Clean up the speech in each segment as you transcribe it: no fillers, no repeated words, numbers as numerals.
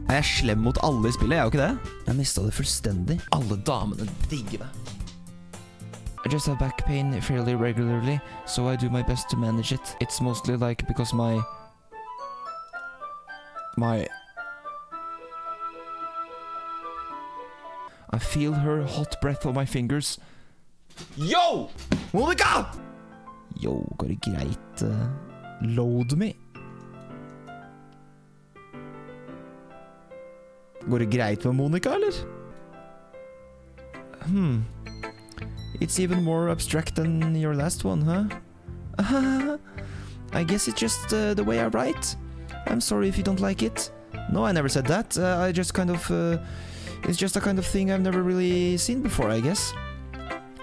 Er jeg slem mot alle I spillet? Jeg er jo ikke det. Jeg mistet det fullstendig. Alle damene digger meg. I just have back pain fairly regularly, so I do my best to manage it. It's mostly like because my I feel her hot breath on my fingers. Yo! Monica! Yo, går det greit? Load me. Går det greit med Monica, eller? It's even more abstract than your last one, huh? I guess it's just the way I write. I'm sorry if you don't like it. No, I never said that. I just kind of... it's just a kind of thing I've never really seen before, I guess.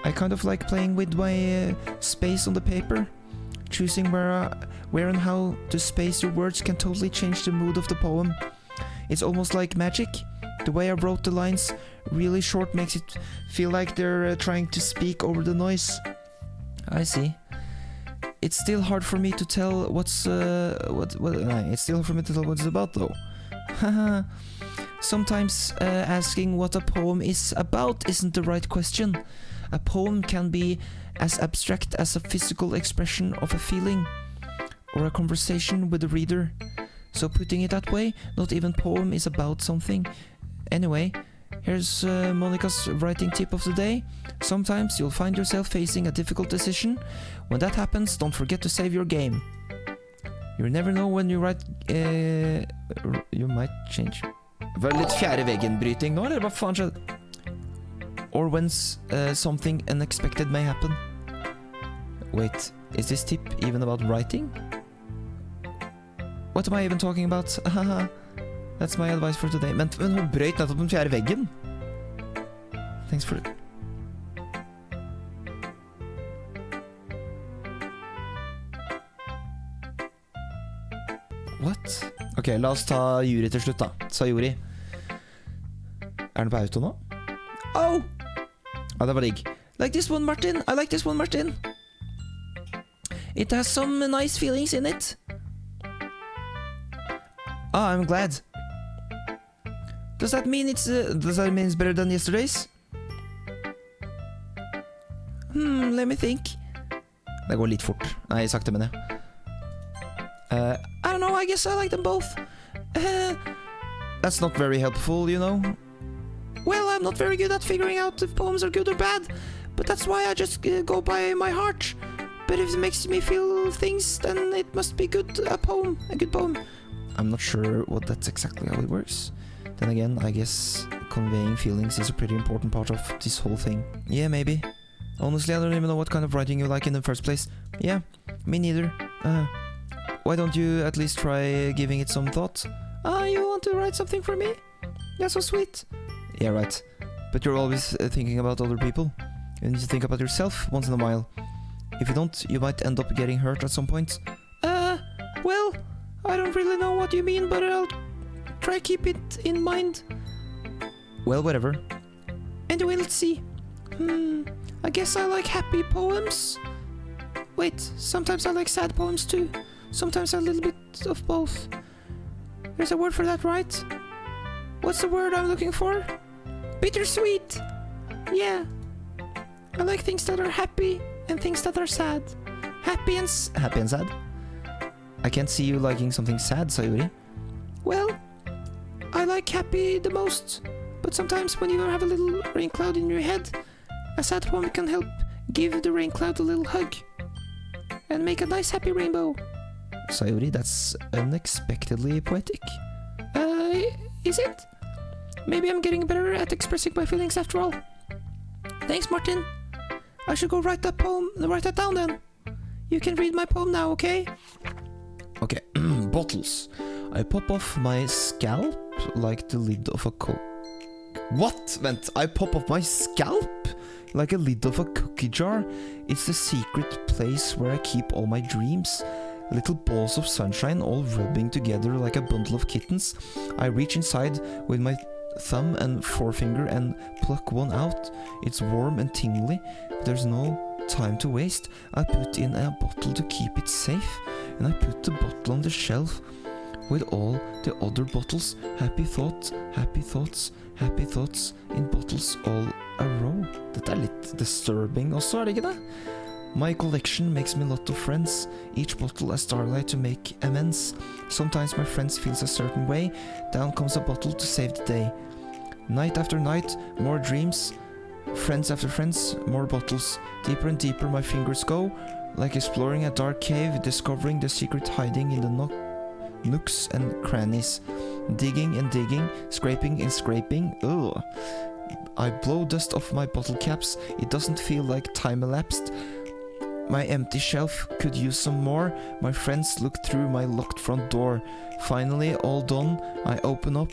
I kind of like playing with my space on the paper. Choosing where and how to space your words can totally change the mood of the poem. It's almost like magic. The way I wrote the lines really short makes it feel like they're trying to speak over the noise. I see. It's still hard for me to tell what's it's still hard for me to tell what it's about though. Sometimes asking what a poem is about isn't the right question. A poem can be as abstract as a physical expression of a feeling or a conversation with the reader. So putting it that way, not even poem is about something. Anyway, here's Monica's writing tip of the day. Sometimes you'll find yourself facing a difficult decision. When that happens, don't forget to save your game. You never know when you write... you might change. Var det litt fjerde veggen-bryting nå, eller hva faen skjedde? Or when something unexpected may happen. Wait, is this tip even about writing? What am I even talking about? That's my advice for today. Men hun brøyt nettopp den fjerde veggen. Thanks for it. What? Ok, la oss ta Juri til slutt da. Sa Juri. Er den på auto nå? Oh! Ja, det var digg. Like this one, Martin. I like this one, Martin. It has some nice feelings in it. Ah, I'm glad. Does that mean it's better than yesterday's? Let me think. Det går litt fort. Nei, sakte mener jeg. I don't know, I guess I like them both. That's not very helpful, you know. Well, I'm not very good at figuring out if poems are good or bad, but that's why I just go by my heart. But if it makes me feel things, then it must be good, a good poem. I'm not sure what that's exactly how it works. Then again, I guess conveying feelings is a pretty important part of this whole thing. Yeah, maybe. Honestly, I don't even know what kind of writing you like in the first place. Yeah, me neither. Why don't you at least try giving it some thought? You want to write something for me? That's so sweet. Yeah, right. But you're always thinking about other people. You need to think about yourself once in a while. If you don't, you might end up getting hurt at some point. Well, I don't really know what you mean, but I'll try keep it in mind. Well, whatever. Anyway, let's see. I guess I like happy poems. Wait, sometimes I like sad poems too. Sometimes a little bit of both. There's a word for that, right? What's the word I'm looking for? Bittersweet! Yeah. I like things that are happy and things that are sad. Happy and sad? I can't see you liking something sad, Sayuri. Well, I like happy the most. But sometimes when you have a little rain cloud in your head, a sad poem can help give the rain cloud a little hug. And make a nice happy rainbow. Sayuri, that's unexpectedly poetic. Is it? Maybe I'm getting better at expressing my feelings after all. Thanks, Martin. I should go write that down then. You can read my poem now, okay? Okay, bottles. I pop off my scalp like the lid of a What? Vent, I pop off my scalp? Like a lid of a cookie jar? It's the secret place where I keep all my dreams. Little balls of sunshine all rubbing together like a bundle of kittens. I reach inside with my thumb and forefinger and pluck one out. It's warm and tingly, but there's no time to waste. I put in a bottle to keep it safe, and I put the bottle on the shelf with all the other bottles. Happy thoughts, happy thoughts, happy thoughts in bottles all a row. Dette litt disturbing også, det ikke det? My collection makes me a lot of friends, each bottle a starlight to make amends. Sometimes my friends feels a certain way, down comes a bottle to save the day. Night after night, more dreams, friends after friends, more bottles. Deeper and deeper my fingers go, like exploring a dark cave, discovering the secret hiding in the nooks and crannies. Digging and digging, scraping and scraping. Ugh. I blow dust off my bottle caps, it doesn't feel like time elapsed. My empty shelf could use some more. My friends look through my locked front door. Finally, all done, I open up,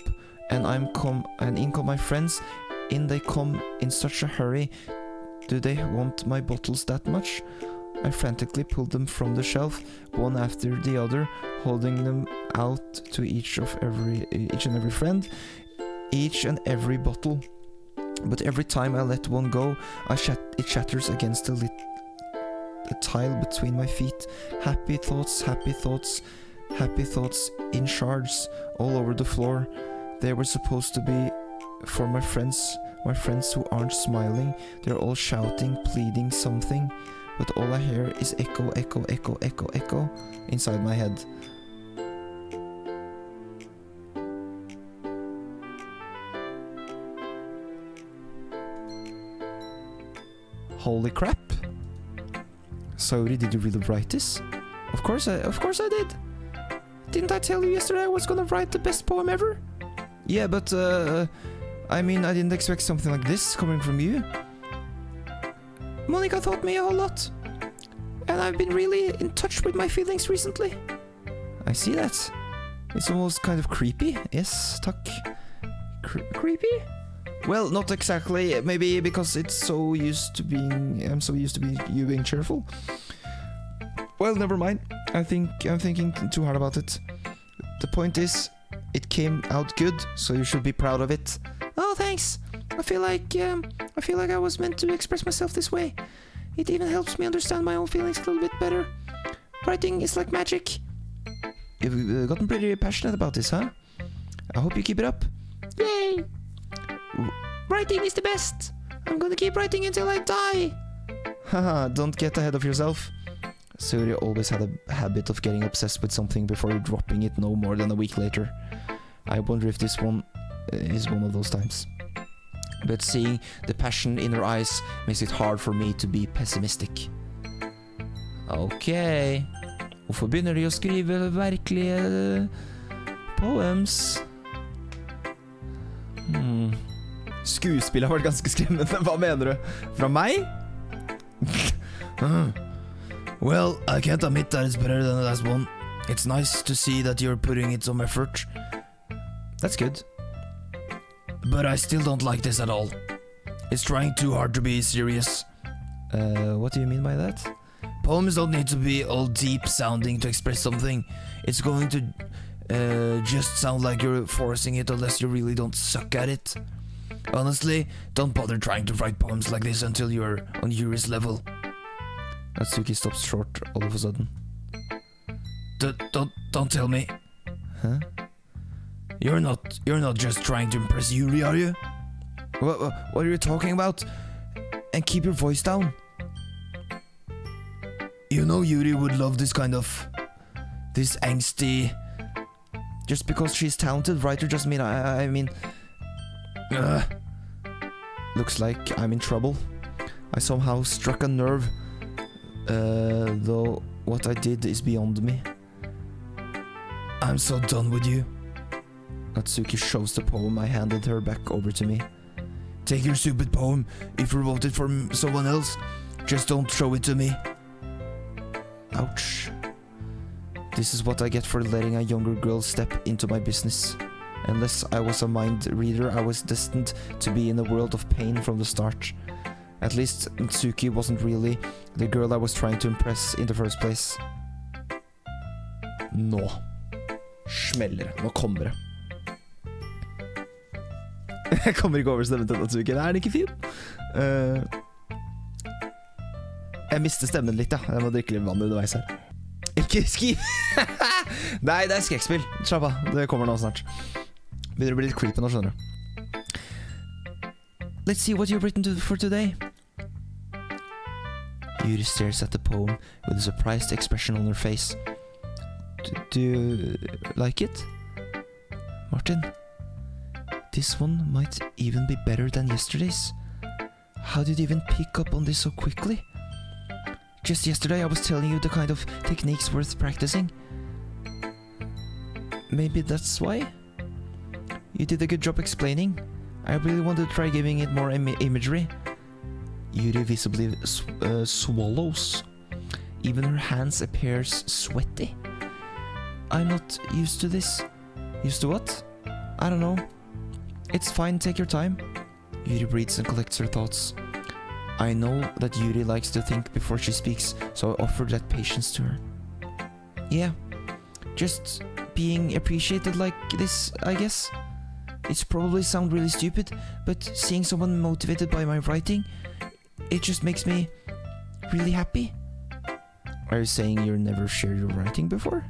and in come my friends. In they come in such a hurry. Do they want my bottles that much? I frantically pull them from the shelf, one after the other, holding them out to each and every friend, each and every bottle. But every time I let one go, it shatters against the tile between my feet. Happy thoughts, happy thoughts, happy thoughts in shards all over the floor. They were supposed to be for my friends who aren't smiling. They're all shouting, pleading something, but all I hear is echo, echo, echo, echo, echo inside my head. Holy crap. Sorry, did you really write this? Of course I did. Didn't I tell you yesterday I was gonna write the best poem ever? Yeah, but I mean, I didn't expect something like this coming from you. Monica taught me a whole lot. And I've been really in touch with my feelings recently. I see that. It's almost kind of creepy. Yes, takk. Creepy? Well, not exactly. Maybe because I'm so used to you being cheerful. Well, never mind. I'm thinking too hard about it. The point is, it came out good, so you should be proud of it. Oh, thanks. I feel like I was meant to express myself this way. It even helps me understand my own feelings a little bit better. Writing is like magic. You've gotten pretty passionate about this, huh? I hope you keep it up. Yay! Writing is the best. I'm gonna keep writing until I die. Haha, don't get ahead of yourself. Surya always had a habit of getting obsessed with something before dropping it no more than a week later. I wonder if this one is one of those times. But seeing the passion in her eyes makes it hard for me to be pessimistic. Ok. Hvorfor begynner de å skrive virkelige poems? Skuespillet har vært ganske skremmende. Hva mener du? Fra meg? Well, I can't admit that it's better than the last one. It's nice to see that you're putting in some effort. That's good. But I still don't like this at all. It's trying too hard to be serious. What do you mean by that? Poems don't need to be all deep sounding to express something. It's going to just sound like you're forcing it unless you really don't suck at it. Honestly, don't bother trying to write poems like this until you're on Yuri's level. Natsuki stops short all of a sudden. Don't tell me. Huh? You're not just trying to impress Yuri, are you? What are you talking about? And keep your voice down. You know Yuri would love this angsty. Just because she's talented writer doesn't mean I mean. Looks like I'm in trouble. I somehow struck a nerve. Though what I did is beyond me. I'm so done with you. Natsuki shoves the poem I handed her back over to me. Take your stupid poem. If you wrote it for someone else, just don't show it to me. Ouch. This is what I get for letting a younger girl step into my business. Unless I was a mind reader, I was destined to be in a world of pain from the start. At least Natsuki wasn't really the girl I was trying to impress in the first place. Nå smeller det. Nå kommer det. Jeg kommer ikke over stemmen til Natsuki. Er den ikke fin? Jeg mister stemmen litt, ja. Jeg må drikke litt vann underveis her. Ikke skriv! Nei, det skrekkspill. Slapp av, det kommer nå snart. Begynner å bli litt creepy nå, skjønner du. Let's see what you've written for today. Yuri stares at the poem with a surprised expression on her face. Do you like it? Martin, this one might even be better than yesterday's. How did you even pick up on this so quickly? Just yesterday I was telling you the kind of techniques worth practicing. Maybe that's why? You did a good job explaining. I really wanted to try giving it more imagery. Yuri visibly swallows. Even her hands appears sweaty. I'm not used to this. Used to what? I don't know. It's fine, take your time. Yuri breathes and collects her thoughts. I know that Yuri likes to think before she speaks, so I offered that patience to her. Yeah, just being appreciated like this, I guess. It's probably sound really stupid, but seeing someone motivated by my writing, it just makes me really happy. Are you saying you never shared your writing before?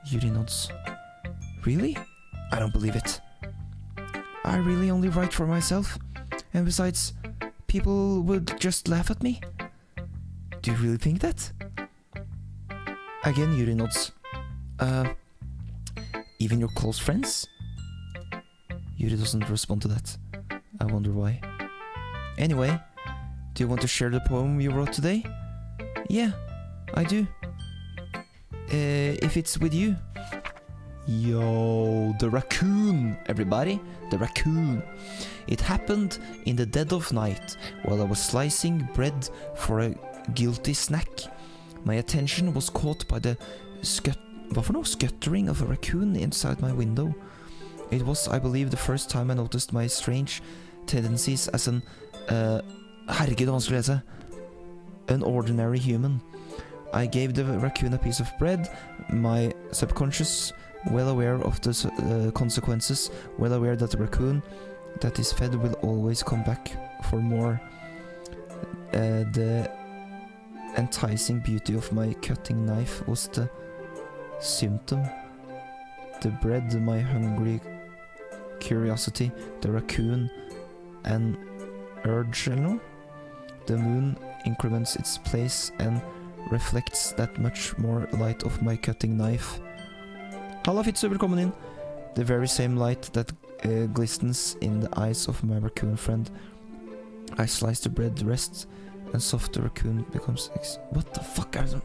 Yuri nods. Really? I don't believe it. I really only write for myself, and besides, people would just laugh at me. Do you really think that? Again, Yuri nods. Even your close friends? Yuri doesn't respond to that. I wonder why. Anyway, do you want to share the poem you wrote today? Yeah, I do. If it's with you. Yo, the raccoon, everybody, the raccoon. It happened in the dead of night while I was slicing bread for a guilty snack. My attention was caught by the scuttering of a raccoon inside my window. It was, I believe, the first time I noticed my strange tendencies as an herregud, vanskelig å lese. An ordinary human. I gave the raccoon a piece of bread, my subconscious, well aware of the consequences, well aware that the raccoon that is fed will always come back for more. The enticing beauty of my cutting knife was the symptom. The bread, my hungry curiosity, the raccoon, an urge, eller noe. The moon increments its place and reflects that much more light of my cutting knife. Halla Fitzu, velkommen inn. The very same light that glistens in the eyes of my raccoon friend. I slice the bread, rest, and soft the raccoon becomes what the fuck are them?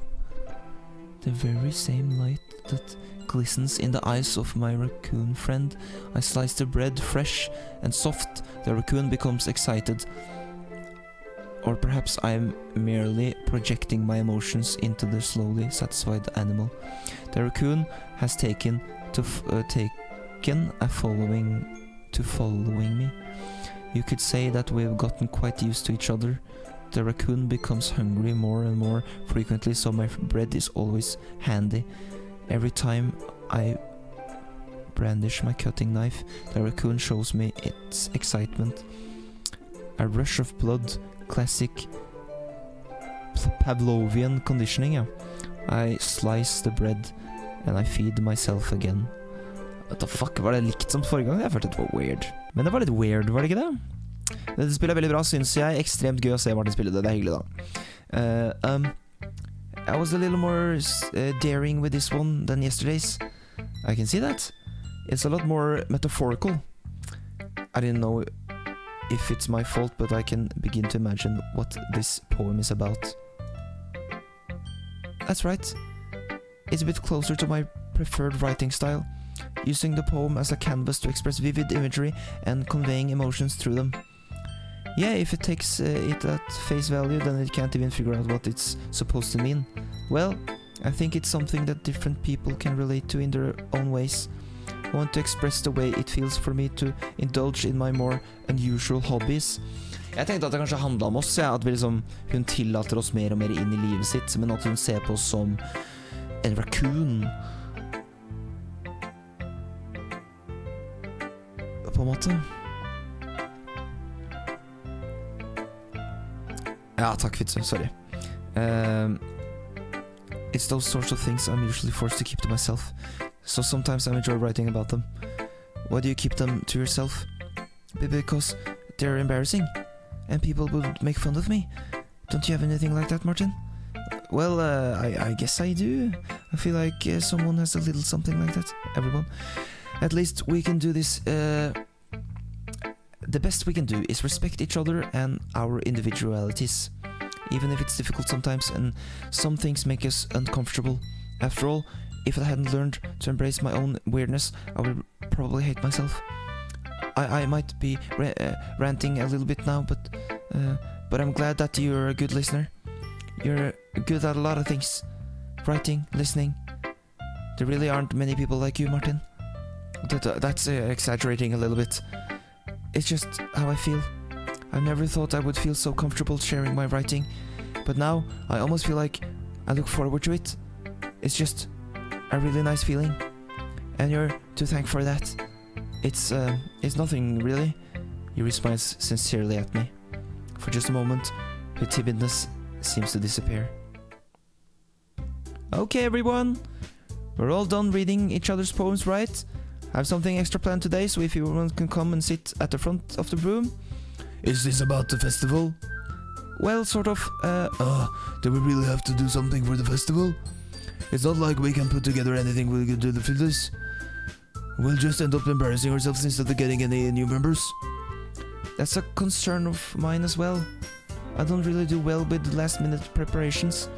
The very same light that glistens in the eyes of my raccoon friend. I slice the bread, fresh and soft. The raccoon becomes excited. Or perhaps I'm merely projecting my emotions into the slowly satisfied animal. The raccoon has taken a following me. You could say that we've gotten quite used to each other. The raccoon becomes hungry more and more frequently, so my bread is always handy. Every time I brandish my cutting knife, the raccoon shows me its excitement. A rush of blood, classic Pavlovian conditioning, yeah. I slice the bread and I feed myself again. What the fuck, var det likt som forrige gang? Jeg følte det var weird. Men det var litt weird, var det ikke det? Dette spillet er veldig bra, synes jeg. Ekstremt gøy å se Martin spille det, det er hyggelig da. I was a little more daring with this one than yesterday's. I can see that. It's a lot more metaphorical. I didn't know if it's my fault, but I can begin to imagine what this poem is about. That's right. It's a bit closer to my preferred writing style, using the poem as a canvas to express vivid imagery and conveying emotions through them. Yeah, if it takes it at face value, then it can't even figure out what it's supposed to mean. Well, I think it's something that different people can relate to in their own ways. I want to express the way it feels for me to indulge in my more unusual hobbies. Jeg tenkte at det kanskje handlet om oss, ja, at vi liksom, hun tillater oss mer og mer inn i livet sitt, men at hun ser på oss som en raccoon. På en måte. Ja, takk Fitzu, sorry. it's those sorts of things I'm usually forced to keep to myself. So sometimes I enjoy writing about them. Why do you keep them to yourself? Because they're embarrassing, and people would make fun of me. Don't you have anything like that, Martin? Well, I guess I do. I feel like someone has a little something like that. Everyone. At least we can do this. The best we can do is respect each other and our individualities. Even if it's difficult sometimes and some things make us uncomfortable. After all, if I hadn't learned to embrace my own weirdness, I would probably hate myself. I might be ranting a little bit now, but I'm glad that you're a good listener. You're good at a lot of things. Writing, listening. There really aren't many people like you, Martin. That's exaggerating a little bit. It's just how I feel. I never thought I would feel so comfortable sharing my writing, but now I almost feel like I look forward to it. It's just a really nice feeling, and you're to thank for that. It's nothing really. Yuri smiles sincerely at me. For just a moment, her timidness seems to disappear. Okay, everyone, we're all done reading each other's poems, right? I have something extra planned today, so if everyone can come and sit at the front of the room. Is this about the festival? Well, sort of. Do we really have to do something for the festival? It's not like we can put together anything we can do for this. We'll just end up embarrassing ourselves instead of getting any new members. That's a concern of mine as well. I don't really do well with the last minute preparations.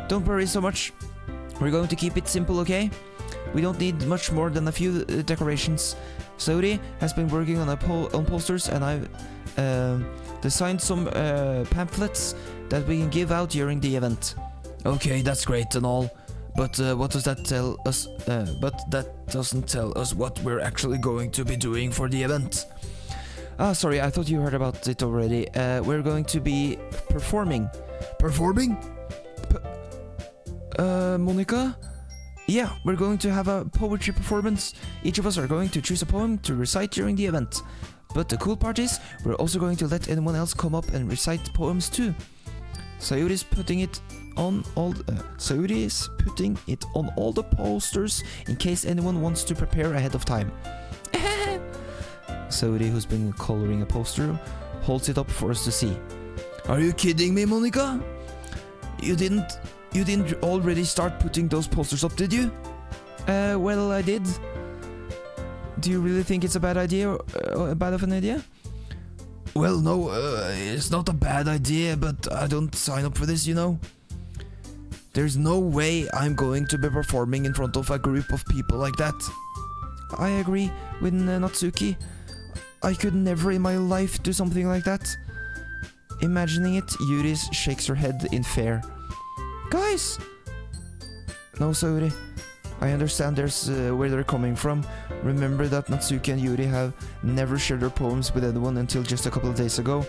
Don't worry so much. We're going to keep it simple, okay? We don't need much more than a few decorations. Sauri has been working on posters, and I've designed some pamphlets that we can give out during the event. Okay, that's great and all, but what does that tell us? But that doesn't tell us what we're actually going to be doing for the event. Ah, sorry, I thought you heard about it already. We're going to be performing. Performing? Monica? Yeah, we're going to have a poetry performance. Each of us are going to choose a poem to recite during the event. But the cool part is, we're also going to let anyone else come up and recite poems too. Sayuri's putting it on all the posters in case anyone wants to prepare ahead of time. Sayuri, who's been coloring a poster, holds it up for us to see. Are you kidding me, Monica? You didn't already start putting those posters up, did you? Well, I did. Do you really think it's a bad idea, or bad of an idea? Well, no, it's not a bad idea, but I don't sign up for this, you know. There's no way I'm going to be performing in front of a group of people like that. I agree with Natsuki. I could never in my life do something like that. Imagining it, Yuri shakes her head in fear. Guys! No, Sayuri. I understand there's where they're coming from. Remember that Natsuki and Yuri have never shared their poems with anyone until just a couple of days ago.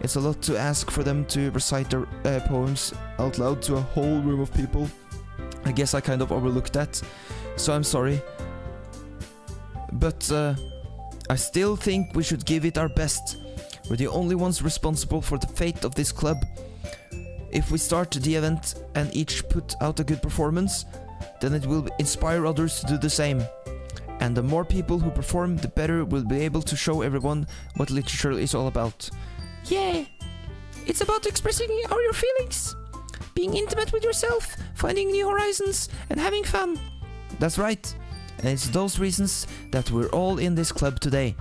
It's a lot to ask for them to recite their poems out loud to a whole room of people. I guess I kind of overlooked that, so I'm sorry. But I still think we should give it our best. We're the only ones responsible for the fate of this club. If we start the event and each put out a good performance, then it will inspire others to do the same. And the more people who perform, the better we'll be able to show everyone what literature is all about. Yeah, it's about expressing all your feelings, being intimate with yourself, finding new horizons, and having fun. That's right, and it's those reasons that we're all in this club today.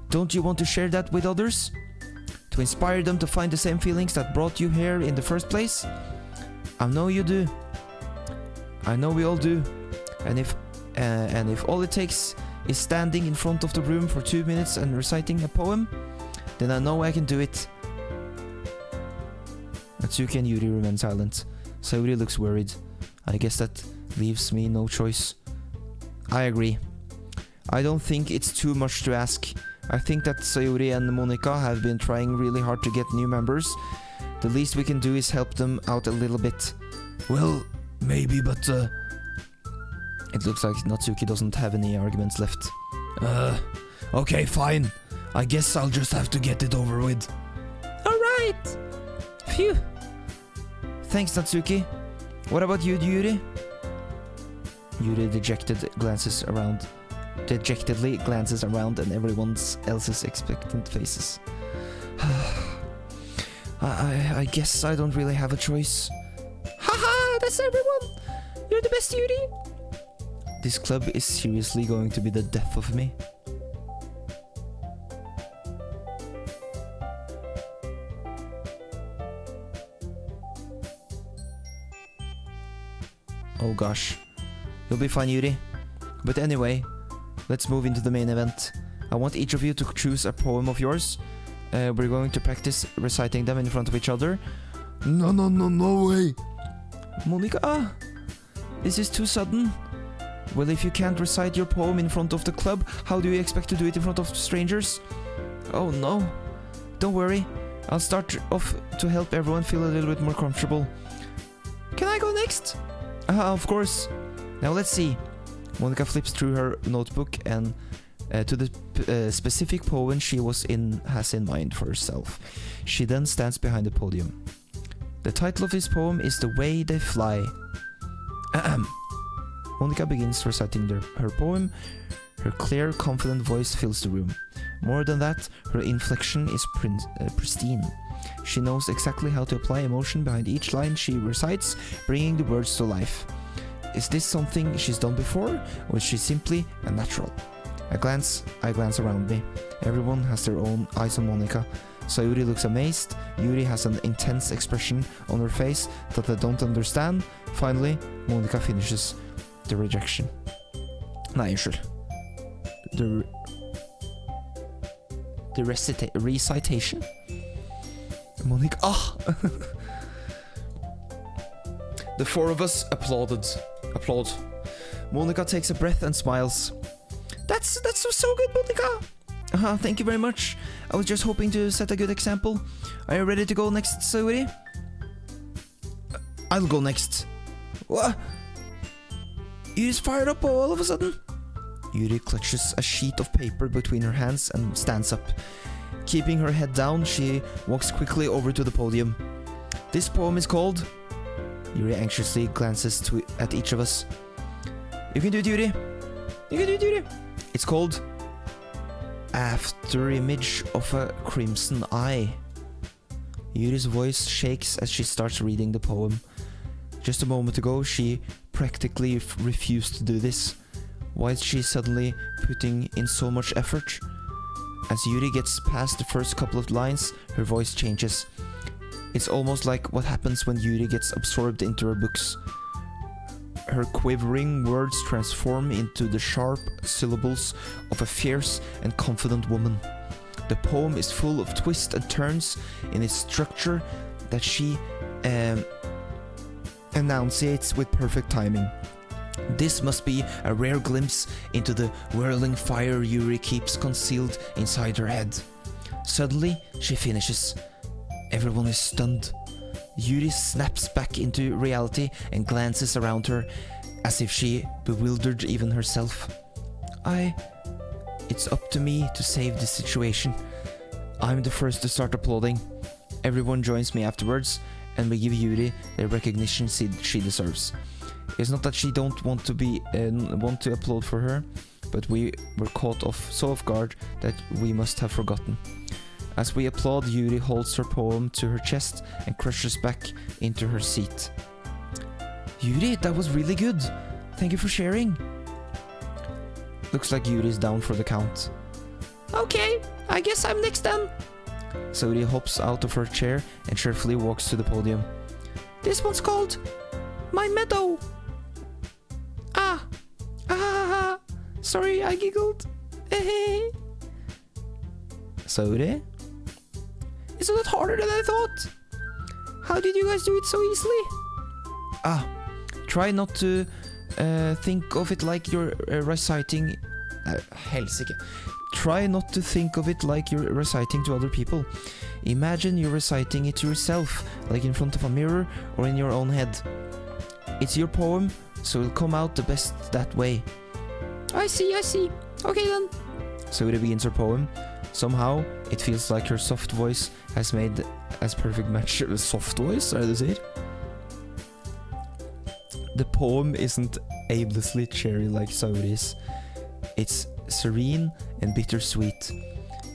Don't you want to share that with others? To inspire them to find the same feelings that brought you here in the first place? I know you do. I know we all do. And if all it takes is standing in front of the room for 2 minutes and reciting a poem, then I know I can do it. Natsuki and Yuri remain silent. Sayuri looks worried. I guess that leaves me no choice. I agree. I don't think it's too much to ask. I think that Sayuri and Monica have been trying really hard to get new members. The least we can do is help them out a little bit. Well, maybe, but it looks like Natsuki doesn't have any arguments left. Okay, fine. I guess I'll just have to get it over with. Alright! Phew! Thanks, Natsuki. What about you, Yuri? Yuri dejectedly glances around and everyone else's expectant faces. I guess I don't really have a choice. Haha, that's everyone! You're the best, Yuri! This club is seriously going to be the death of me. Oh gosh. You'll be fine, Yuri. But anyway, let's move into the main event. I want each of you to choose a poem of yours. We're going to practice reciting them in front of each other. No way! Monica, this is too sudden. Well, if you can't recite your poem in front of the club, how do you expect to do it in front of strangers? Oh no. Don't worry, I'll start off to help everyone feel a little bit more comfortable. Can I go next? Of course. Now let's see. Monica flips through her notebook and to the specific poem she has in mind for herself. She then stands behind the podium. The title of this poem is The Way They Fly. Monica begins reciting her poem. Her clear, confident voice fills the room. More than that, her inflection is pristine. She knows exactly how to apply emotion behind each line she recites, bringing the words to life. Is this something she's done before, or is she simply a natural? I glance around me. Everyone has their own eyes on Monica. Sayuri looks amazed. Yuri has an intense expression on her face that I don't understand. Finally, Monica finishes the rejection. Nei, unnskyld. The recitation? Monica... The four of us applaud. Monica takes a breath and smiles. That's so good, Monica! Thank you very much. I was just hoping to set a good example. Are you ready to go next, Sayuri? I'll go next. What? Yuri's fired up all of a sudden. Yuri clutches a sheet of paper between her hands and stands up. Keeping her head down, she walks quickly over to the podium. This poem is called... Yuri anxiously glances at each of us. You can do it, Yuri. You can do it, Yuri. It's called... After Image of a Crimson Eye. Yuri's voice shakes as she starts reading the poem. Just a moment ago, she practically refused to do this. Why is she suddenly putting in so much effort? As Yuri gets past the first couple of lines, her voice changes. It's almost like what happens when Yuri gets absorbed into her books. Her quivering words transform into the sharp syllables of a fierce and confident woman. The poem is full of twists and turns in its structure that she enunciates with perfect timing. This must be a rare glimpse into the whirling fire Yuri keeps concealed inside her head. Suddenly, she finishes. Everyone is stunned. Yuri snaps back into reality and glances around her, as if she bewildered even herself. It's up to me to save this situation. I'm the first to start applauding. Everyone joins me afterwards, and we give Yuri the recognition she deserves. It's not that she don't want to applaud for her, but we were caught so off guard that we must have forgotten. As we applaud, Yuri holds her poem to her chest and crushes back into her seat. Yuri, that was really good. Thank you for sharing. Looks like Yuri's down for the count. Okay, I guess I'm next then. Sayuri hops out of her chair and cheerfully walks to the podium. This one's called My Meadow. Sorry, I giggled. Sayuri? It's a lot harder than I thought. How did you guys do it so easily? Try not to think of it like you're reciting... helsike. Try not to think of it like you're reciting to other people. Imagine you're reciting it to yourself, like in front of a mirror or in your own head. It's your poem, so it'll come out the best that way. I see. Okay then. Sayuri begins her poem. Somehow, it feels like her soft voice has made as perfect match. Soft voice, er det du sier? The poem isn't aimlessly cheery like Sauri's. It's serene and bittersweet.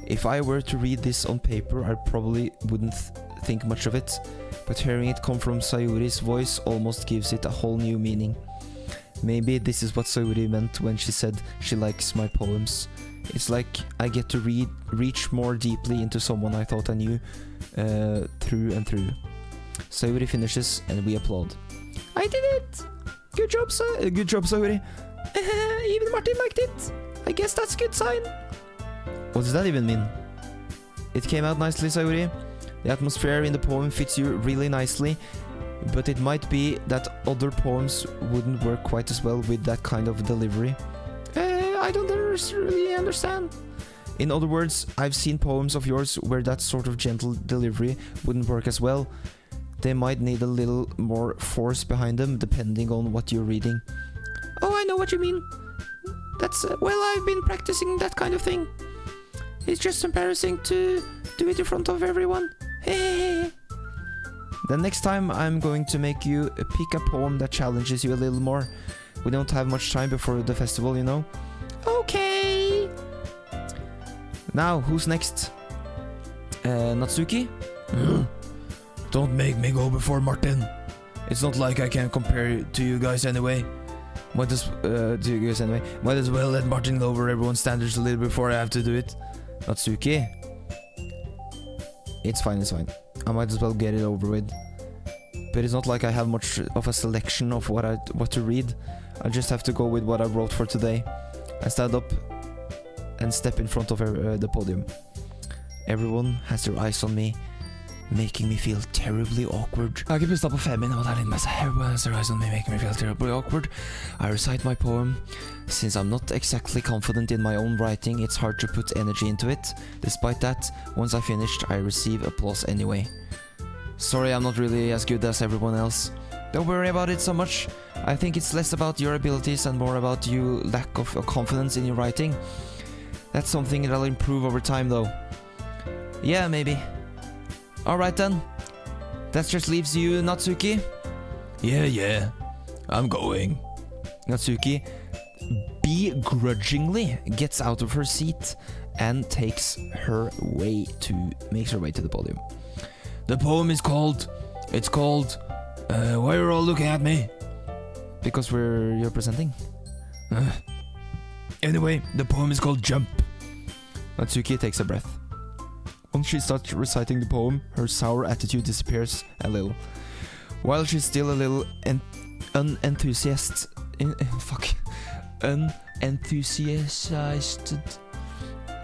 If I were to read this on paper, I probably wouldn't think much of it, but hearing it come from Sayuri's voice almost gives it a whole new meaning. Maybe this is what Sayuri meant when she said she likes my poems. It's like I get to reach more deeply into someone I thought I knew through and through. Sayuri finishes and we applaud. I did it! Good job, Sayuri. Even Martin liked it. I guess that's a good sign. What does that even mean? It came out nicely, Sayuri. The atmosphere in the poem fits you really nicely, but it might be that other poems wouldn't work quite as well with that kind of delivery. I don't really understand. In other words, I've seen poems of yours where that sort of gentle delivery wouldn't work as well. They might need a little more force behind them, depending on what you're reading. Oh, I know what you mean. That's, well, I've been practicing that kind of thing. It's just embarrassing to do it in front of everyone. Hey. Then next time I'm going to make you pick a poem that challenges you a little more. We don't have much time before the festival, you know. Okay. Now, who's next? Natsuki? Don't make me go before Martin. It's not like I can compare to you guys anyway. Might as well let Martin lower everyone's standards a little before I have to do it. Natsuki? It's fine. I might as well get it over with. But it's not like I have much of a selection of what to read. I just have to go with what I wrote for today. I stand up and step in front of the podium. Everyone has their eyes on me, making me feel terribly awkward. Jeg har ikke pustet på 5 min, og det litt med seg. Everyone has their eyes on me, making me feel terribly awkward. I recite my poem. Since I'm not exactly confident in my own writing, it's hard to put energy into it. Despite that, once I finished, I receive applause anyway. Sorry, I'm not really as good as everyone else. Don't worry about it so much. I think it's less about your abilities and more about you lack of confidence in your writing. That's something that'll improve over time though. Yeah, maybe. Alright then. That just leaves you, Natsuki. Yeah. I'm going. Natsuki begrudgingly gets out of her seat and makes her way to the podium. The poem is called... why are you all looking at me? Because you're presenting. Anyway, the poem is called Jump. Natsuki takes a breath. Once she starts reciting the poem, her sour attitude disappears a little. While she's still a little unenthusiastic,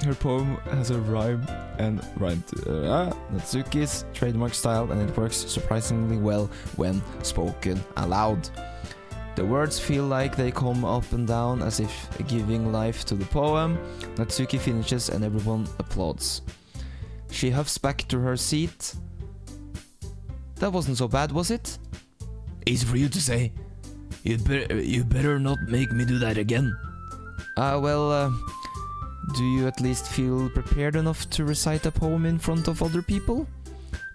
her poem has a rhyme and rhymed. Natsuki's trademark style, and it works surprisingly well when spoken aloud. The words feel like they come up and down as if giving life to the poem. Natsuki finishes and everyone applauds. She huffs back to her seat. That wasn't so bad, was it? Easy for you to say. You better not make me do that again. Do you at least feel prepared enough to recite a poem in front of other people?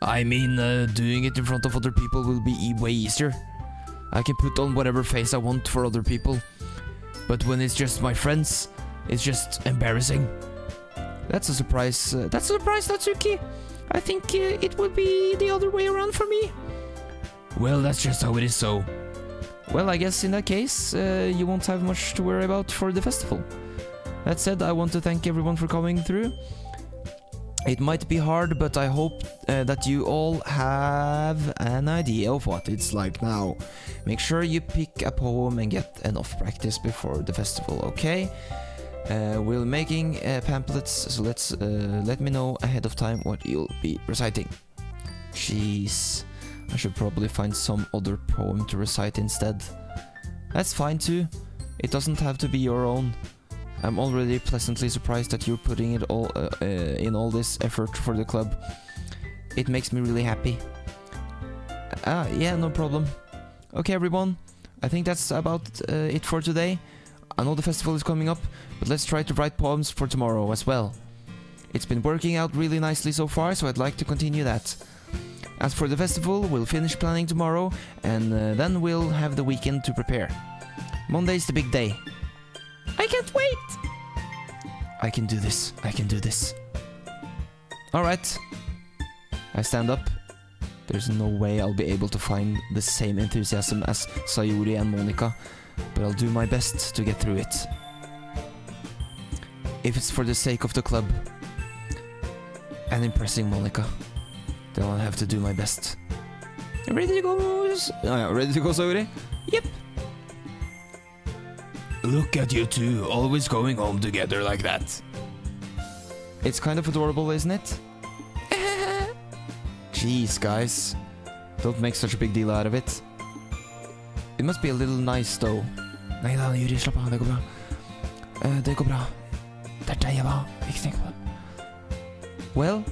I mean, doing it in front of other people will be way easier. I can put on whatever face I want for other people. But when it's just my friends, it's just embarrassing. That's a surprise. Natsuki. I think it would be the other way around for me. Well, that's just how it is, so. Well, I guess in that case, you won't have much to worry about for the festival. That said, I want to thank everyone for coming through. It might be hard, but I hope that you all have an idea of what it's like now. Make sure you pick a poem and get enough practice before the festival, okay? We're making pamphlets, so let me know ahead of time what you'll be reciting. Jeez, I should probably find some other poem to recite instead. That's fine too. It doesn't have to be your own. I'm already pleasantly surprised that you're putting it all in all this effort for the club. It makes me really happy. Yeah, no problem. Okay, everyone. I think that's about it for today. I know the festival is coming up, but let's try to write poems for tomorrow as well. It's been working out really nicely so far, so I'd like to continue that. As for the festival, we'll finish planning tomorrow, and then we'll have the weekend to prepare. Monday's the big day. I can't wait! I can do this. I can do this. Alright. I stand up. There's no way I'll be able to find the same enthusiasm as Sayuri and Monica, but I'll do my best to get through it. If it's for the sake of the club and impressing Monica, then I'll have to do my best. Ready to go? Oh yeah, ready to go, Sayuri? Yep. Look at you two, always going home together like that. It's kind of adorable, isn't it? Jeez, guys. Don't make such a big deal out of it. It must be a little nice, though. Nei da, Yuri, slapp av, det går bra. Det går bra. Det deg jeg var. Ikke tenk på det. Well,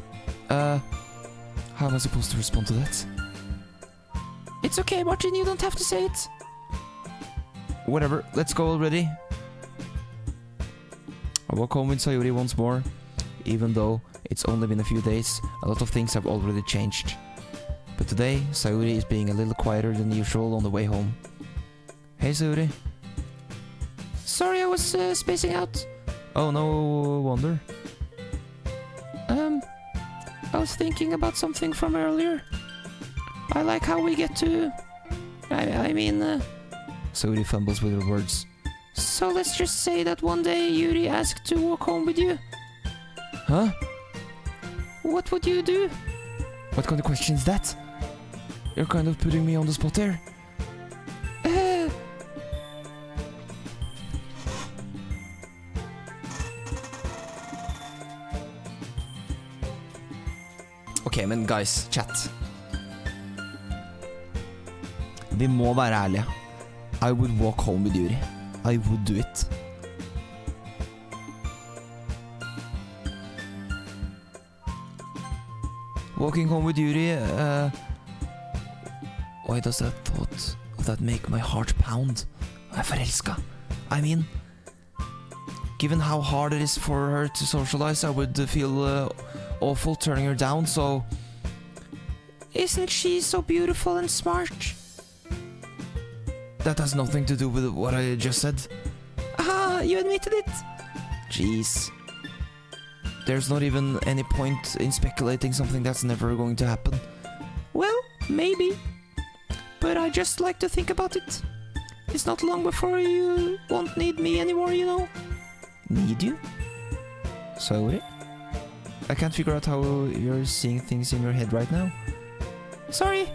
how am I supposed to respond to that? It's okay, Martin, you don't have to say it. Whatever, let's go already. I walk home with Sayuri once more. Even though it's only been a few days, a lot of things have already changed. But today, Sayuri is being a little quieter than usual on the way home. Hey, Sayuri. Sorry, I was spacing out. Oh, no wonder. I was thinking about something from earlier. I like how we get to... I mean... Sayuri fumbles with her words. So let's just say that one day Yuri asked to walk home with you. Huh? What would you do? What kind of question is that? You're kind of putting me on the spot there. Ok, men guys, chat. Vi må være ærlige. I would walk home with Yuri. I would do it. Walking home with Yuri, why does that thought of that make my heart pound? Jeg er forelska. I mean, given how hard it is for her to socialize, I would feel awful turning her down, so... Isn't she so beautiful and smart? That has nothing to do with what I just said. Ah, you admitted it. Jeez. There's not even any point in speculating something that's never going to happen. Well, maybe. But I just like to think about it. It's not long before you won't need me anymore, you know. Need you? Sorry? I can't figure out how you're seeing things in your head right now. Sorry.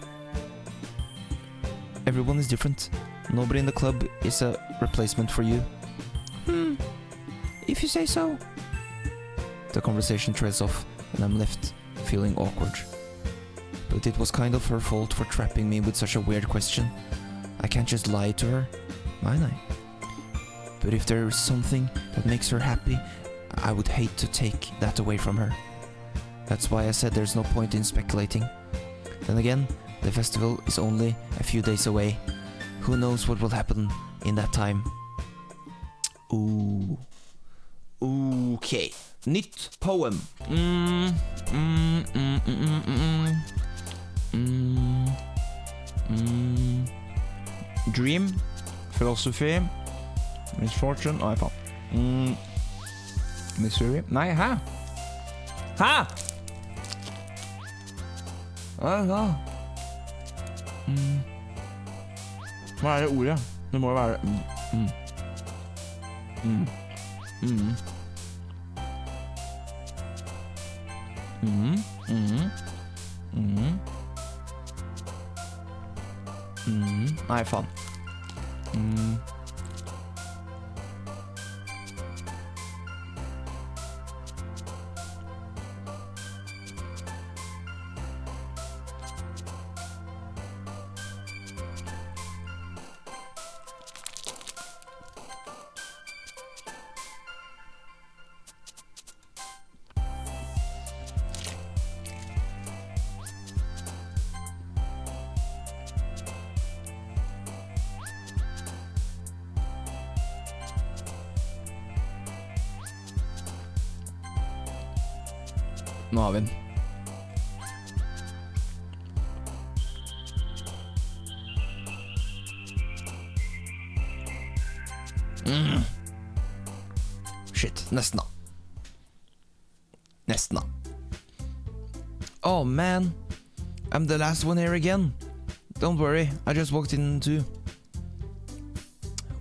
Everyone is different. Nobody in the club is a replacement for you. If you say so. The conversation trails off, and I'm left feeling awkward. But it was kind of her fault for trapping me with such a weird question. I can't just lie to her, might I? But if there is something that makes her happy, I would hate to take that away from her. That's why I said there's no point in speculating. Then again, the festival is only a few days away. Who knows what will happen in that time? Ooh. Okay. Nytt poem. Dream. Philosophy. Misfortune. Nei, faen. Missouri. Nei, hæ? Hæ? Hva er det ordet? Det må jo være Nei, faen. Nå har vi den. Shit, nesten da. Nesten da. Oh man, I'm the last one here again. Don't worry, I just walked in too.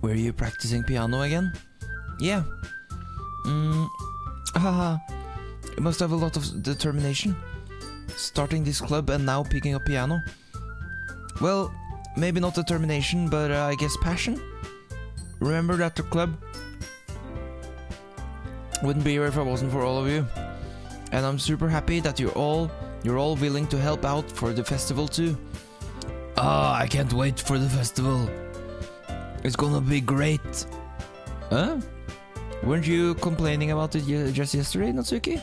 Were you practicing piano again? Yeah. Haha. You must have a lot of determination. Starting this club and now picking up piano. Well, maybe not determination, but I guess passion. Remember that the club wouldn't be here if I wasn't for all of you. And I'm super happy that you're all willing to help out for the festival too. Ah, I can't wait for the festival. It's gonna be great. Huh? Weren't you complaining about it just yesterday, Natsuki?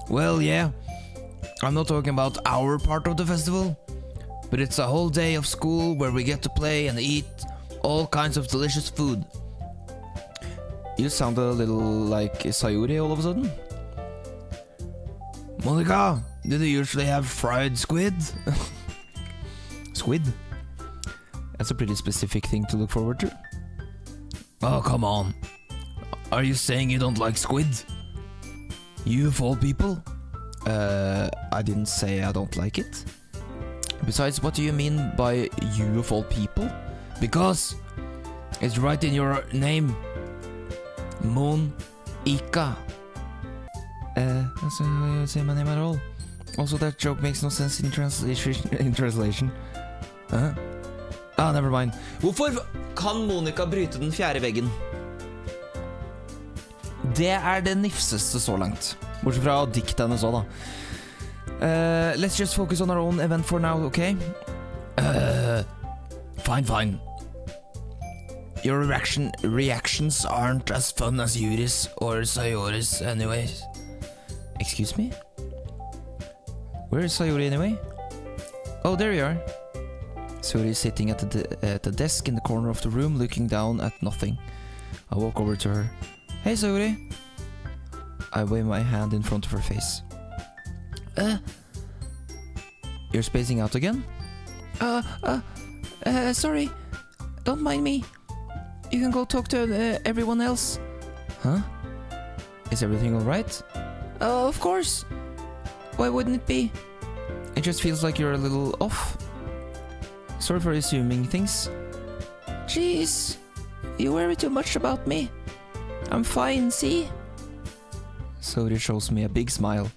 Well, yeah. I'm not talking about our part of the festival, but it's a whole day of school where we get to play and eat all kinds of delicious food. You sound a little like Sayuri all of a sudden. Monica, do they usually have fried squid? Squid? That's a pretty specific thing to look forward to. Oh, come on. Are you saying you don't like squid? You of all people? I didn't say I don't like it. Besides, what do you mean by you of all people? Because it's right in your name. Ika. That's how you say my name at all. Also, that joke makes no sense in translation. Huh? Ah, never mind. Hvorfor kan Monica bryte den fjerde veggen? Det er det nifseste så langt. Bortsett fra diktet hennes også, da. Let's just focus on our own event for now, okay? Fine. Your reactions aren't as fun as Yuri's or Sayori's anyways. Excuse me? Where is Sayori anyway? Oh, there you are. Sayori is sitting at the desk in the corner of the room, looking down at nothing. I walk over to her. Hey, Sayori. I wave my hand in front of her face. You're spacing out again? Sorry. Don't mind me. You can go talk to everyone else. Huh? Is everything alright? Of course. Why wouldn't it be? It just feels like you're a little off. Sorry for assuming things. Jeez. You worry too much about me. I'm fine, see? Sayori shows me a big smile.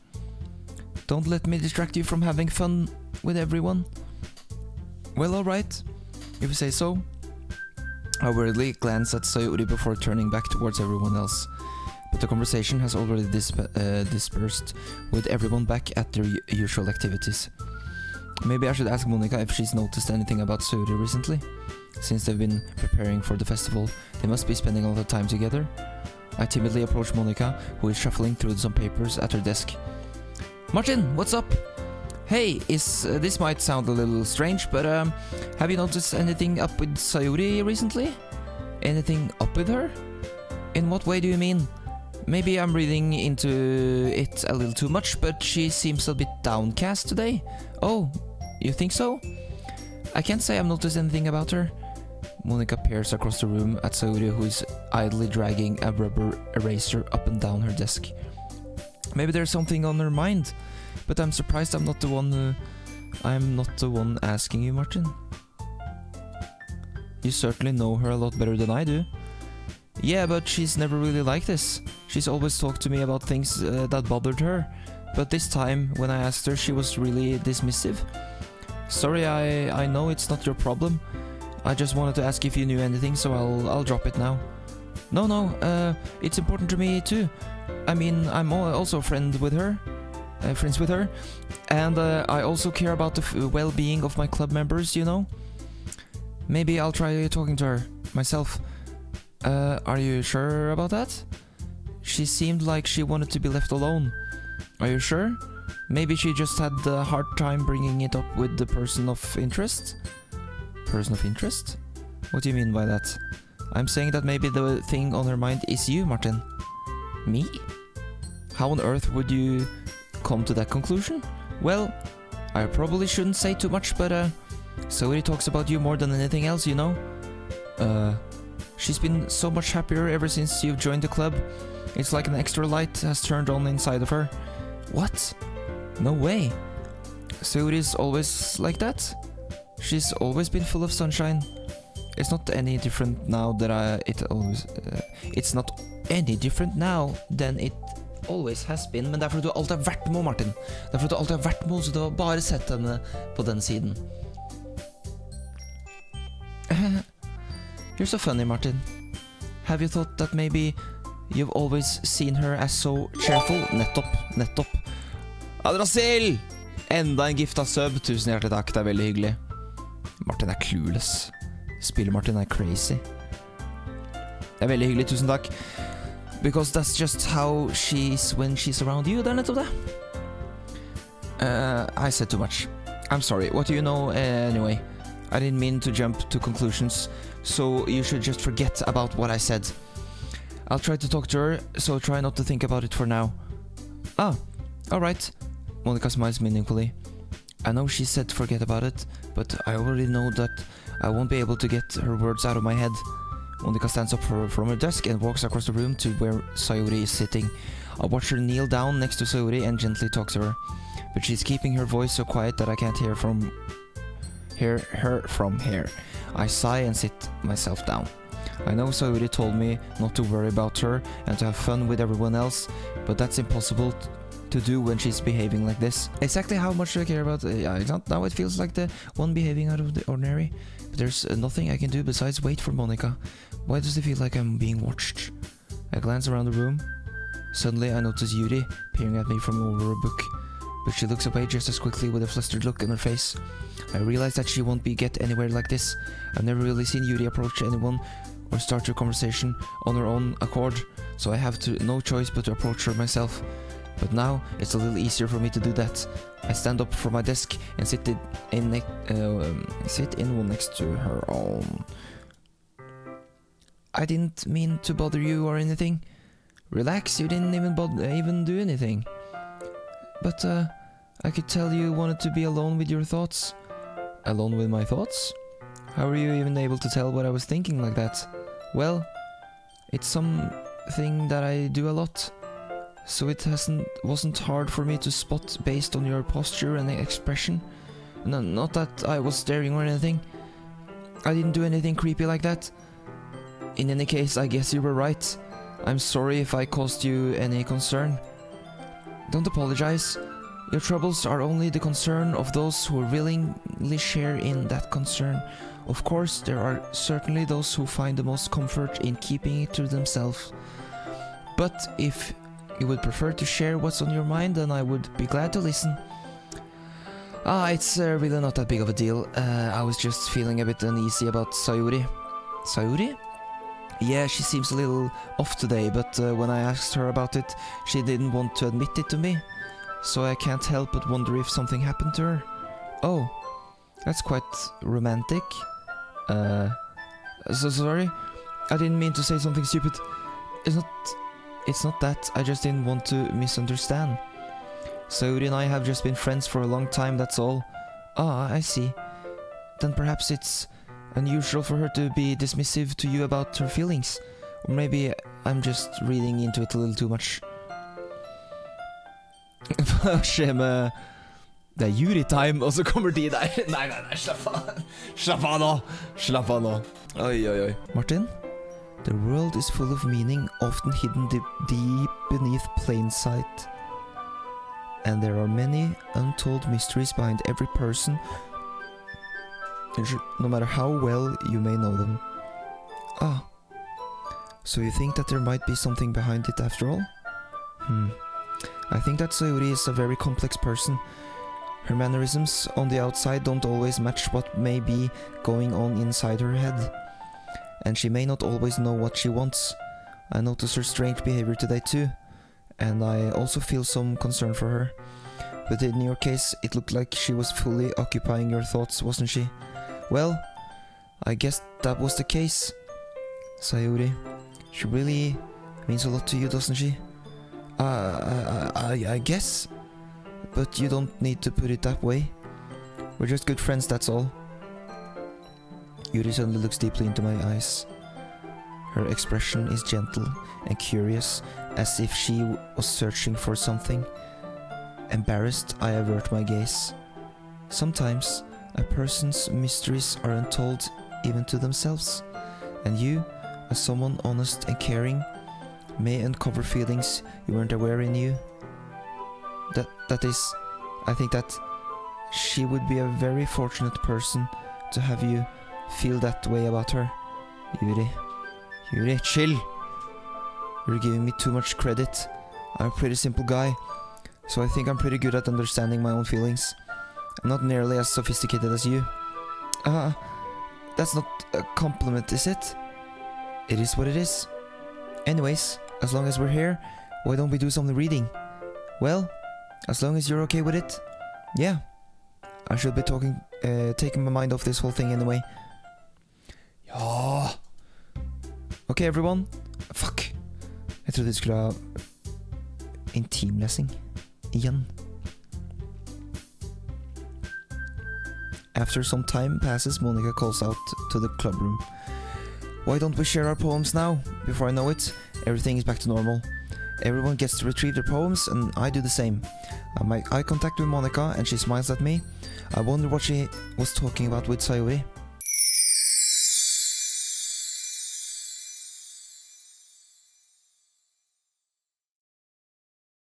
Don't let me distract you from having fun with everyone. Well, alright. If you say so. I worriedly glance at Sayori before turning back towards everyone else. But the conversation has already dispersed, with everyone back at their usual activities. Maybe I should ask Monica if she's noticed anything about Sayori recently. Since they've been preparing for the festival, they must be spending a lot of time together. I timidly approach Monica, who is shuffling through some papers at her desk. Martin, what's up? Hey, this might sound a little strange, but have you noticed anything up with Sayori recently? Anything up with her? In what way do you mean? Maybe I'm reading into it a little too much, but she seems a bit downcast today. Oh, you think so? I can't say I've noticed anything about her. Monica peers across the room at Sayori, who is idly dragging a rubber eraser up and down her desk. Maybe there's something on her mind, but I'm surprised I'm not the one asking you, Martin. You certainly know her a lot better than I do. Yeah, but she's never really like this. She's always talked to me about things that bothered her, but this time, when I asked her, she was really dismissive. Sorry, I know it's not your problem. I just wanted to ask if you knew anything, so I'll drop it now. No, it's important to me too. I mean, I'm also friends with her, and I also care about the well-being of my club members, you know? Maybe I'll try talking to her myself. Are you sure about that? She seemed like she wanted to be left alone. Are you sure? Maybe she just had a hard time bringing it up with the person of interest? Person of interest? What do you mean by that? I'm saying that maybe the thing on her mind is you, Martin. Me? How on earth would you come to that conclusion? Well, I probably shouldn't say too much, but Sayori talks about you more than anything else, you know? She's been so much happier ever since you've joined the club. It's like an extra light has turned on inside of her. What? No way. Sayuri's always like that? She's always been full of sunshine. It's not any different now that it's not any different now than it always has been, men det er fordi du alltid har vært med, Martin. Det er fordi du alltid har vært med, så du har bare sett henne på den siden. You're so funny, Martin. Have you thought that maybe you've always seen her as so cheerful? Nettopp. Adrasil! Enda en gifta sub. Tusen hjertelig takk, det er veldig hyggelig. Martin er clueless. Spiller Martin er crazy. Det er veldig hyggelig, tusen takk. Because that's just how she's when she's around you. Det er nettopp det. I said too much. I'm sorry. What do you know anyway? I didn't mean to jump to conclusions, so you should just forget about what I said. I'll try to talk to her, so try not to think about it for now. Ah, alright. Monica smiles meaningfully. I know she said forget about it, but I already know that I won't be able to get her words out of my head. Monica stands up from her desk and walks across the room to where Sayuri is sitting. I watch her kneel down next to Sayuri and gently talk to her, but she's keeping her voice so quiet that I can't hear her from here. I sigh and sit myself down. I know Sayuri told me not to worry about her and to have fun with everyone else, but that's impossible to do when she's behaving like this. Exactly how much do I care about? Now it feels like the one behaving out of the ordinary. But there's nothing I can do besides wait for Monica. Why does it feel like I'm being watched? I glance around the room. Suddenly I notice Yuri peering at me from over a book, but she looks away just as quickly with a flustered look on her face. I realize that she won't get anywhere like this. I've never really seen Yuri approach anyone or start a conversation on her own accord, so I have no choice but to approach her myself. But now it's a little easier for me to do that. I stand up from my desk and sit in one next to her own. I didn't mean to bother you or anything. Relax, you didn't even do anything. But I could tell you wanted to be alone with your thoughts. Alone with my thoughts? How were you even able to tell what I was thinking like that? Well, it's something that I do a lot. So it wasn't hard for me to spot based on your posture and expression. No, not that I was staring or anything. I didn't do anything creepy like that. In any case, I guess you were right. I'm sorry if I caused you any concern. Don't apologize. Your troubles are only the concern of those who willingly share in that concern. Of course, there are certainly those who find the most comfort in keeping it to themselves. But if you would prefer to share what's on your mind, then I would be glad to listen. It's really not that big of a deal. I was just feeling a bit uneasy about Sayuri. Sayuri? Yeah, she seems a little off today, but when I asked her about it, she didn't want to admit it to me. So I can't help but wonder if something happened to her. Oh, that's quite romantic. So sorry. I didn't mean to say something stupid. It's not that, I just didn't want to misunderstand. Sayuri and I have just been friends for a long time, that's all. Ah, I see. Then perhaps it's unusual for her to be dismissive to you about her feelings. Or maybe I'm just reading into it a little too much. Skjer med... Det er Yuri-time, og så kommer de der. Nei, slapp av nå. Oi. Martin? The world is full of meaning, often hidden deep beneath plain sight. And there are many untold mysteries behind every person, no matter how well you may know them. Ah, so you think that there might be something behind it after all? I think that Sayuri is a very complex person. Her mannerisms on the outside don't always match what may be going on inside her head. And she may not always know what she wants. I notice her strange behavior today too, and I also feel some concern for her. But in your case, it looked like she was fully occupying your thoughts, wasn't she? Well, I guess that was the case. Sayuri, she really means a lot to you, doesn't she? I guess. But you don't need to put it that way. We're just good friends, that's all. Yuri suddenly looks deeply into my eyes. Her expression is gentle and curious, as if she was searching for something. Embarrassed, I avert my gaze. Sometimes, a person's mysteries are untold even to themselves, and you, as someone honest and caring, may uncover feelings you weren't aware in you. That is, I think that she would be a very fortunate person to have you feel that way about her. Yuri, chill! You're giving me too much credit. I'm a pretty simple guy, so I think I'm pretty good at understanding my own feelings. I'm not nearly as sophisticated as you. That's not a compliment, is it? It is what it is. Anyways, as long as we're here, why don't we do some reading? Well, as long as you're okay with it. Yeah. I should be taking my mind off this whole thing anyway. Ja. Okay, everyone. Fuck. Jeg trodde jeg skulle ha intimlesing. Igjen. After some time passes, Monica calls out to the club room. Why don't we share our poems now? Before I know it, everything is back to normal. Everyone gets to retrieve their poems, and I do the same. I make eye contact with Monica, and she smiles at me. I wonder what she was talking about with Sayuri.